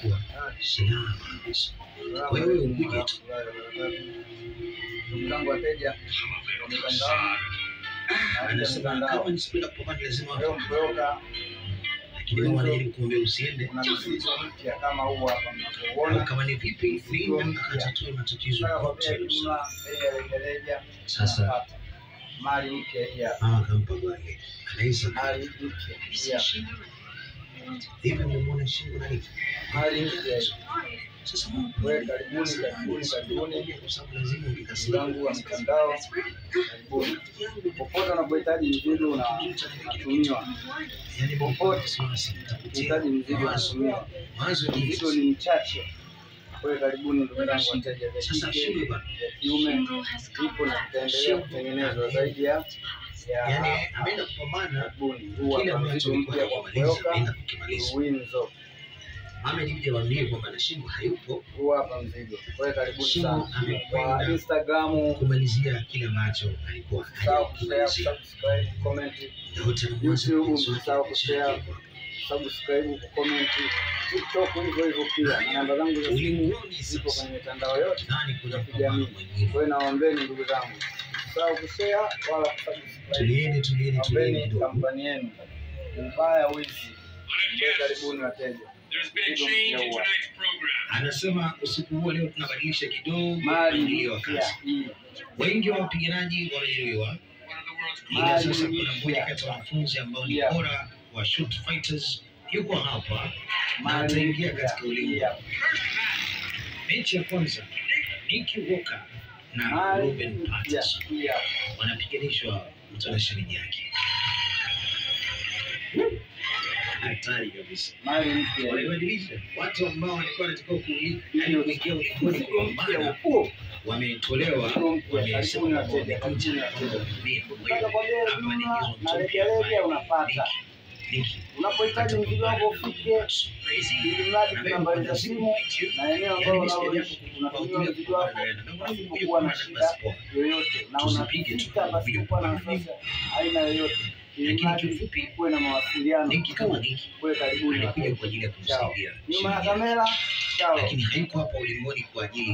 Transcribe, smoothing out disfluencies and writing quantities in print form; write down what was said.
kuwa salama kabisa. Kwa hiyo ukuje tu. Ndugu zangu wateja wametangaza Anasema kama nisipenda kupambana lazima leo mboga, lakini wao wanajaribu kuombea usiende. kuna mzigo mpya kama huu hapa mnapoona. Kama ni vipi Finga atatue matatizo yote. Sasa mali mpya hii hapa. kampa gari. Anaisa Mali mpya hii hapa. hivi umeona shingo na hivi. Mali mpya hii. Sasa Wewe karibuni kwa sababu lazima ndugu zangu wa mtandao, karibuni. Popote unapohitaji mzigo unatumiwa. yani Popote unahitaji mzigo unatumiwa. Mzigo ni mchache. Wewe karibuni ndugu zangu wateja. Sasa shule bana. Kiume ipo na tutaendelea kutengenezwa zaidi ya yani ameenda kupambana kile ambacho mpya kwa kumaliza. Winzo. Ameniambia waambie kwamba na shingo hayupo. Huu hapa mzigo. Wewe karibuni sana. Kwa Instagram kumalizia kile ambacho alikuwa subscribe, comment. YouTube msahau kushare, subscribe, comment. TikTok hivyo hivyo pia. Na namba zangu za simu zipo kwenye mitandao yote ya kijamii. Wewe naombeeni ndugu zangu. Msahau kushare wala kusubscribe. Tulieni kampani yenu. Ubaya wizi. Karibuni wateja. Anasema usiku huo leo tunabadilisha kidogo mpangilio wa kazi. Wengi wa wapiganaji wamejeruhiwa. Ila sasa kuna mmoja kati ya wanafunzi ambao ni bora wa shoot fighters yuko hapa na ataingia katika ulingo. Mechi ya kwanza Nicky Walker na Ruben Patterson wanapiganishwa mtanashari yake. Hatari kabisa. Mali mpya. Walibadilisha watu ambao walikuwa wanataka kuingia ulingoni kwa mbaya wametolewa, wamesema na unapata. Unapohitaji mzigo wako ufike, ili mradi nambari za simu na eneo ambalo unaoishi unatumia mzigo wako kuwa na shida yoyote na unapita basi kwa nafasi aina yoyote. Lakini kifupi kuwe na mawasiliano. Nicky kama Nicky kuwe karibuni alikuja kwa ajili ya kumsaidia. Nyuma ya kamera, chao. Lakini haiko hapa ulingoni kwa ajili